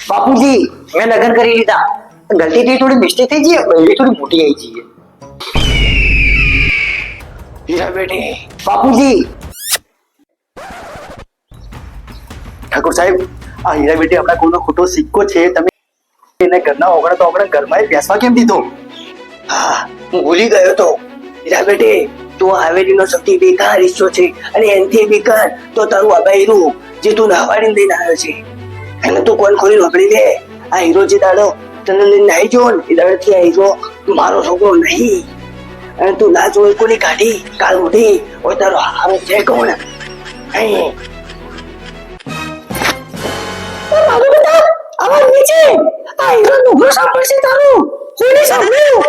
બાપુજી મેં લગ્ન કરી લીધા. ગલતીથી થોડી મિસ્ટેક થઈ ગઈ, બૈરી થોડી મોટી આવી ગઈ. હીરા બેટી બાપુજી. ઠાકોર સાહેબ, આ હીરા બેટી આપણા કોઈનો ખોટો સિક્કો છે. તમે એને ઘરના ઓગળે તો આપણે ઘરમાં બેસવા કેમ દીધો? હા, હું ભૂલી ગયો તો. હીરા બેટી, તું હાવેરીનો સૌથી બેકાર હિસ્સો છે, અને એનથી બેકાર તો તારું આ બૈરું જે તું નાવાડીને લઈને આવ્યો છે. એને તું કોણ ખોલી વાપરી લે. આ હીરો જે દાડો તને લઈને આવી જો ને, એ દાડોથી આ હીરો મારો છોકરો નહીં. અને તું ના જોઈ કોની કાઢી કાલ ઉઠી હોય તારો હારો છે કોણ? અહીં મારું બેટા આવાજ નીચે. આ હીરો નુગરો સાંભળશે તારું. કોને સાંભળ્યું?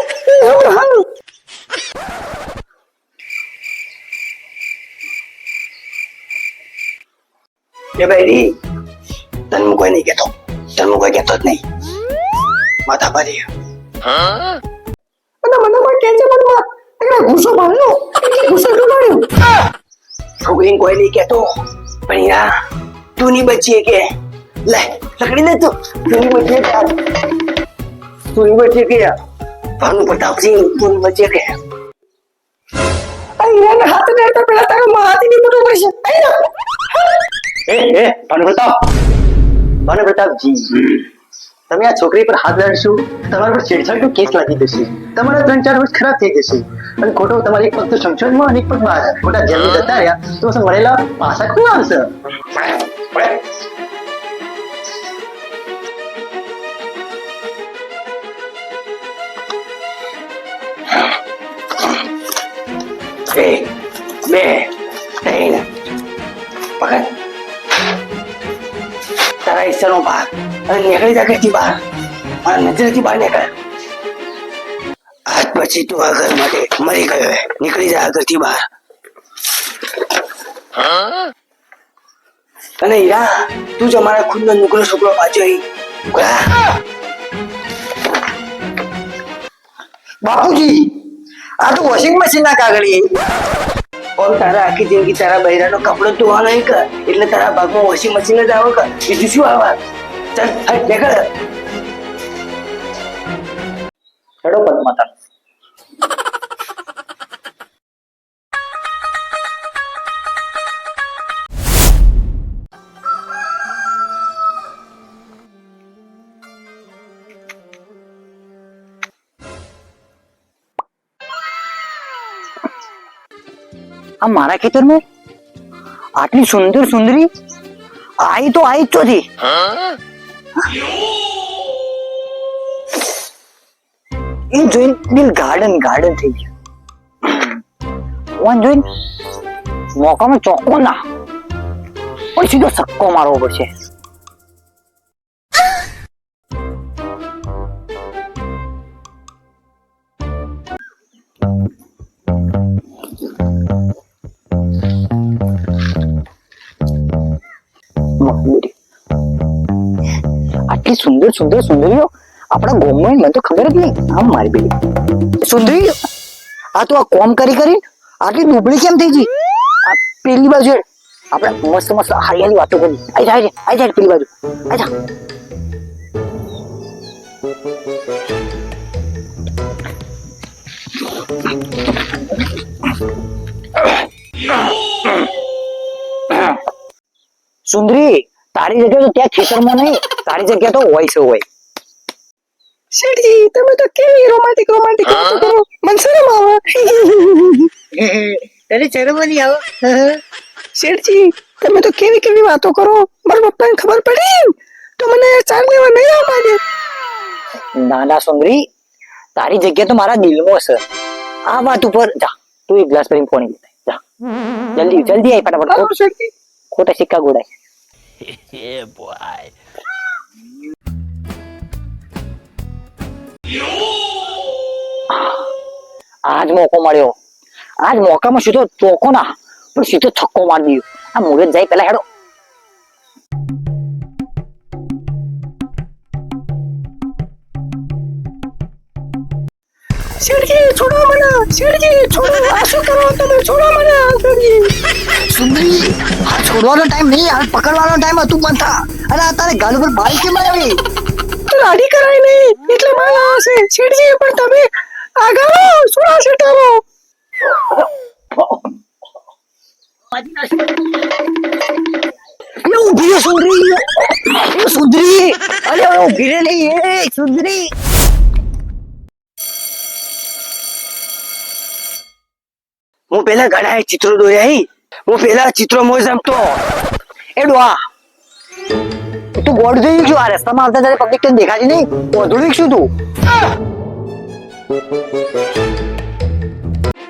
એ બૈરી, તને કોઈ નહીં કહેતો. તને કોઈ કહેતો જ નહીં. માથા ભારી. મને કોઈ કહે છે મનમાં એટલે ગુસ્સો માર્યો, ગુસ્સો ડોળ્યો. છોકરીને કોઈ નહીં કહેતો, પણ યા તું નહીં બચીએ કે લે લકડી દે. તું નહીં બચીએ કે તું નહીં બચીએ કે ભાનુ પ્રતાપસિંહ તું નહીં બચીએ કે અહીંયા હાથ દેતા પેલા તારો હાથ નહીં મોટો પડશે. ભાનુ પ્રતાપજી, તમે આ છોકરી પર હાથ ધરશો, તમારા પર છેડછાડનો કેસ લાગી જશે. તમારા 3-4 વર્ષ ખરાબ થઈ જશે. અને ખોટો તમારી એક પગ તો સંશોધનમાં અને એક પગ બહાર ખોટા જેલમાં જતા રહ્યા તો પછી મળેલા પાછા કોણ આવશે? એક, બે, ત્રણ, પકડ તારા હિસ્સાનો ભાગ અને નીકળી જા ઘરથી બહાર. આ નજરથી બહાર નીકળ. આજ પછી તું આ ઘર માટે મરી ગયો. નીકળી જા ઘરથી બહાર. અને હીરા, તું જ અમારા ખુદનો નુકરો છોકરો પાછો અહીં. બાપુજી, આ તો વોશિંગ મશીન ના કાગળી. તારા આખી જિંદગી તારા બૈરાનો કપડો ધોવા નહીં કર, એટલે તારા ભાગમાં વોશિંગ મશીન જ આવે કર. બીજું શું આવે? ચાલ નીકળ. હેડો પદ્માતા. આ મારા ખેતરમાં આટલી સુંદર સુંદરી आई तो थी. એ જોઈને દિલ ગાર્ડન થઈ ગયું. વન જોઈને મોકામાં ચોખ્ખો ના પણ સીધો સક્કો મારવો પડશે. આટલી સુંદર સુંદરીઓ આપણા ગામમાં મને તો ખબર જ નહીં. આમ મારી બેટી સુંદરી આ તો આ કોમ કરી આટલી દુબળી કેમ થઈ ગઈ? આ પેલી બાજુ આપણે મસ્ત હરિયાળી વાતો કરી. આઈ જા પેલી બાજુ આઈ જા. સુંદરી, તારી જગ્યા તો ત્યાં ખેતરમાં નહીં, તારી જગ્યા તો હોય છે હોય. શેઠજી, તમે તો કેવી રોમાન્ટિક વાતો કરો, મને શરમ આવે. તને શરમ નહીં આવે? શેઠજી, તમે તો કેવી વાતો કરો, મારા પપ્પાને ખબર પડી તો મને ચાલ લેવા નહીં આવવા દે. ના સુંદરી, તારી જગ્યા તો મારા દિલમાં છે. આ વાત ઉપર જા તું એક ગ્લાસ ભરીને પાણી લેતા જા જલ્દી જલ્દી આય ફટાફટ ખોટા સિક્કા ગોડાય આજ મોકો મળ્યો આજ મોકામાં સીધો ચોકો ના પણ સીધો છક્કો મારી દીધો આ મુરત જાય પેલા હેડો શેઠજી છોડો મને શેઠજી છોડો આ શું કરો તમે છોડો મને શેઠજી સુંદરી આ છોડવાનો ટાઈમ નહીં આ પકડવાનો ટાઈમ હતું પણ થા અને આ તારે ગાલ ઉપર બાઈ કેમ આવી રાડી કરાય નહીં એટલે મારા હશે શેઠજી પણ તમે આગળ છોડો શેઠારો એ ઉભી રે સુંદરી એ સુંદરી અરે ઉભી રે નહીં એ સુંદરી હું પેલા ઘણા ચિત્રો દોર્યા હું પેલા ચિત્રો મોજ રમતો એ ડોહા તું ગોળ જોઈ ગયો આ રસ્તામાં આવતા ત્યારે પબ્લિક તને દેખાતી નહીં ઓધળું શું તું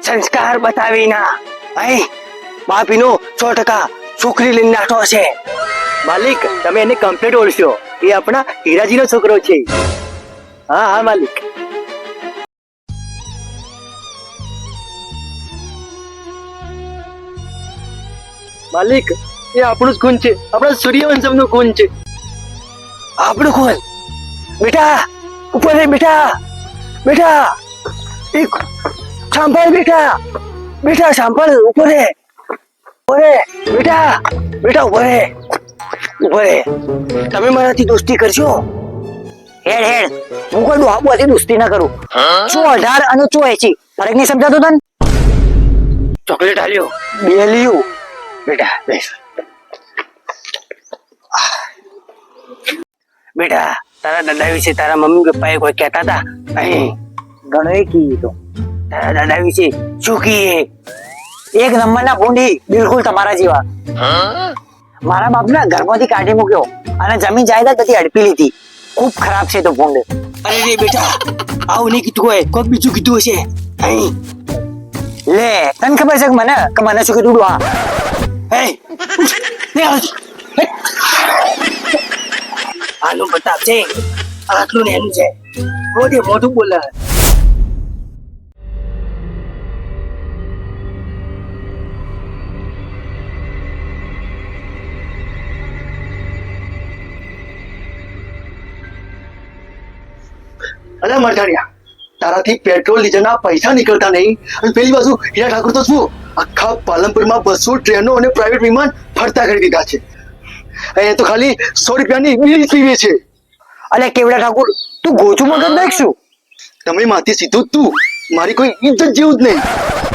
સંસ્કાર બતાવી ના ભાઈ બાપીનો 100% છોકરી લઈને નાઠો છે માલિક તમે એને કમ્પ્લીટ ઓળખ્યો એ આપણા હીરાજીનો છોકરો છે હા હા માલિક માલિક એ આપણું જ ખૂન છે આપણા સૂર્યવંશમનું ખૂન છે આપણું ખૂન બેટા ઉપર રે બેટા બેટા એક સાંભળ બેટા બેટા સાંભળ ઉપર રે બેટા બેટા ઉપર રે તમે મારાથી દોસ્તી કરશો હેડ હેડ હું કોઈ ડોહાબોથી દોસ્તી ના કરું શું 18 અને 80 ફરક નહીં સમજાતો તને ચોકલેટ આલ્યો બે લ્યું બેટા બેસ બેટા તારા દાદા વિશે તારા મમ્મી પપ્પાએ કોઈ કહેતા હતા અહીં ઘણો કીધું તારા દાદા વિશે શું કહીએ એક નંબરના ભૂંડી બિલકુલ તમારા જેવા મારા બાપના ઘરમાંથી કાઢી મૂક્યો અને જમીન જાયદાદ બધી હડપી લીધી ખૂબ ખરાબ છે તો ભૂંડ અરે રે બેટા આવું નહીં કીધું હોય કોઈક બીજું કીધું હશે અહીં લે તને ખબર છે કે મને શું કીધું ડોહા આનું બતાવ છે આટલું ને એનું છે મોઢું બોલે અરે મરજાડિયા તારાથી પેટ્રોલ ડીઝલના પૈસા નીકળતા નહીં અને પેલી બાજુ હીરા ઠાકોર તો શું આખા પાલનપુરમાં 200 ટ્રેનો અને પ્રાઇવેટ વિમાન ફરતા કરી દીધા છે એ તો ખાલી 100 રૂપિયાની બીડી પીવે છે અલે કેવડા ઠાકોર તું ગોચું મગજ નાખશું તમે માથી સીધું તું મારી કોઈ ઇજ્જત જેવું જ નહીં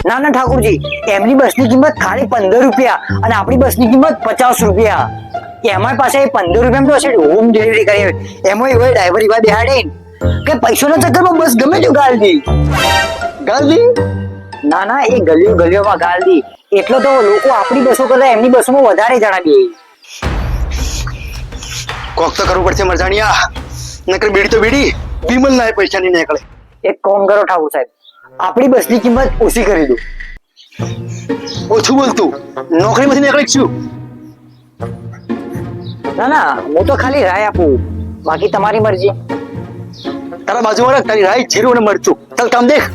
ના ના ઠાકોરજી એમની બસની કિંમત ખાલી 15 રૂપિયા અને આપણી બસની કિંમત 50 રૂપિયા એમાં પાસે 15 રૂપિયામાં તો હશે હોમ ડિલિવરી કરી એમાં એવો ડ્રાઈવર એવા બેહાડે કે પૈસાના ચક્કરમાં બસ ગમે તેવું ગાલ દી ના ના એ ગલીઓમાં ગાલ દી એટલો તો લોકો આપણી બસો કરતા એમની બસોમાં વધારે જણાવીએ કોક તો કરવું પડશે મરજાણિયા નકર બીડી તો બીડી વિમલ ના પૈસા નહીં નીકળે એક કામ કરો ઠાકોર સાહેબ આપણી બસની કિંમત ઓછી કરી દો ઓછું બોલતું નોકરીમાંથી નીકળી છું ના ના હું તો ખાલી રાય આપું બાકી તમારી મરજી તારા બાજુમાં તારી રાઈ જીરું અને મરચું ચાલ કામ દેખ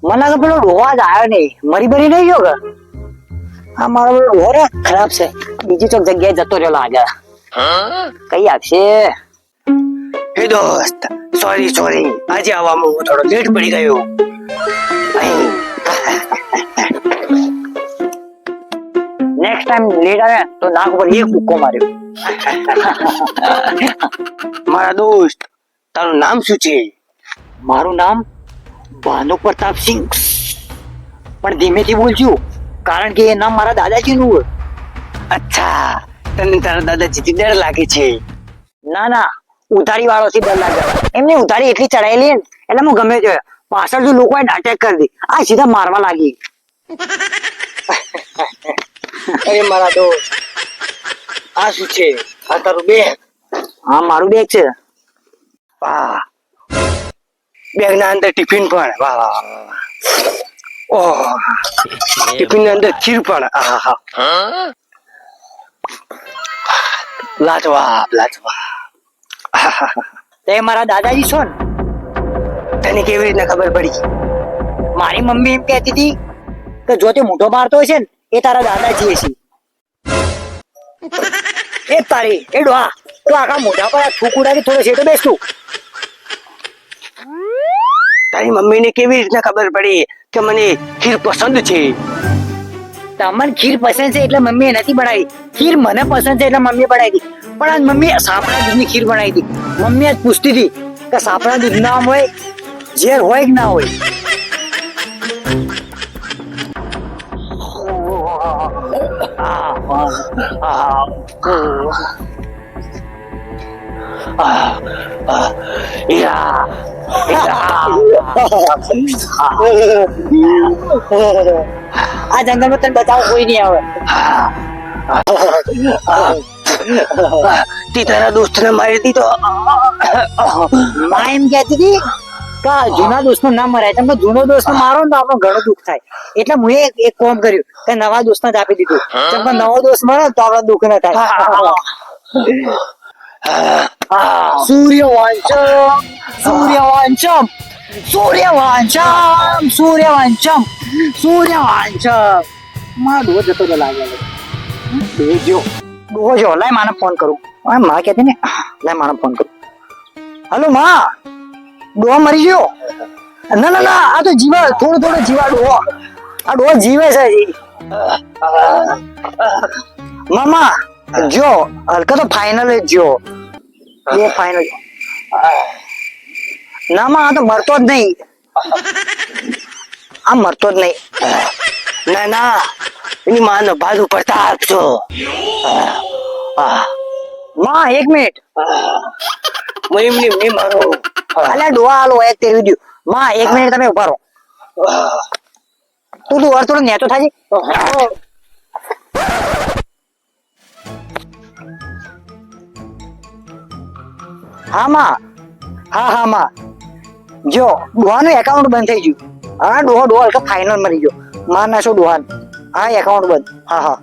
મને તો પેલો ડોહા જ આવ્યો નહીં મરી બરી નહીં ગયો કે આ મારો પેલો ડોહો ખરાબ છે બીજી ચોક જગ્યાએ જતો રહ્યો લાગે કઈ આપશે હે દોસ્ત સોરી આજે આવવામાં હું થોડો લેટ પડી ગયો નેક્સ્ટ ટાઈમ લેટ આવે તો નાક ઉપર એક મુક્કો માર્યો મારા દોસ્ત તારું નામ શું છે મારું નામ ભાનુ પ્રતાપસિંહ પણ ધીમેથી બોલજો કારણ કે એ નામ મારા દાદાજીનું હોય અચ્છા તને તારા દાદાજીથી ડર લાગે છે ના ના ઉધારી વાળોથી ડર લાગે એમને ઉધારી એટલી ચડાયેલી ને એટલે હું ગમે તે પાછળ જો લોકો અટેક કરી દે આ સીધા મારવા લાગી અરે મારા દોસ્ત, આ શું છે? આ તારું બેગ? હા મારું બેગ છે. વાહ, બેગ ના અંદર ટિફિન પણ. વાહ વાહ વાહ વાહ. ઓહ, ટિફિન ની અંદર ખીર પણ. આહા. લાજવાબ લાજવાબ. આહાહા. તે મારા દાદાજી છો ને? તને કેવી રીતના ખબર પડી? મારી મમ્મી એમ કહેતી હતી કે જો તે મોઢો મારતો હોય છે ને એ તારા દાદાજી હશે. એ તારી એ ડોહા, તું આખા મોઢા પર થૂક ઉડાડી થોડો શેઠો બેસ તું. તારી મમ્મીને કેવી રીતના ખબર પડી કે મને ખીર પસંદ છે? તમને ખીર પસંદ છે એટલે મમ્મીએ નથી બનાવી. ખીર મને પસંદ છે એટલે મમ્મીએ બનાવી હતી. પણ આજ મમ્મીએ સાપડા દૂધની ખીર બનાવી હતી. મમ્મી આજ પૂછતી હતી કે સાપડા દૂધ ના હોય, ઝેર હોય કે ના હોય. ઈરા, આ જંગલમાં તને બતાવો કોઈ નહીં આવે. તે તારા દોસ્તને મારી દીધો. માં એમ કહેતી હતી કે આ જૂના દોસ્તનો ના મરાય. તમે જૂનો દોસ્ત મારો ને તો આપણને ઘણું દુઃખ થાય. એટલે હું એક કામ કર્યું કે નવા દોસ્તને જ આપી દીધું. જેમ કે નવો દોસ્ત મળે ને તો આપણે દુઃખ ના થાય. સૂર્યવંશમ, સૂર્યવંશમ, સૂર્યવંશમ, સૂર્યવંશમ, સૂર્યવંશમ. મારો ડોહો જતો તો લાગે. ડોહો જો લાય માને ફોન કરું. માં કહેતી ને લાય માને ફોન કરું. હલો માં, ડોહો મરી ગયો? ના ના ના, આ તો જીવા, થોડો થોડો જીવા ડોહો. આ ડોહો જીવે છે હજી. મામા જો હલકા તો ફાઇનલ જ જો. એ ફાઇનલ. ના માં આ તો મરતો જ નહીં. આ મરતો જ નહીં. ના ના, એની માનો બાજુ પડતા આપજો. માં એક મિનિટ. મને મારો. અલ્યા ડોહા હાલો એક તેરી દ્યો. માં એક મિનિટ તમે ઉભા રહો. તું થોડો નેતો થાજી. હા માં, હા હા માં. જો ડોહાનું એકાઉન્ટ બંધ થઈ ગયું. હા ડોહો હલકા ફાઇનલ મરી ગયો. માં નાશો ડોહા. હા એકાઉન્ટ બંધ. હા હા.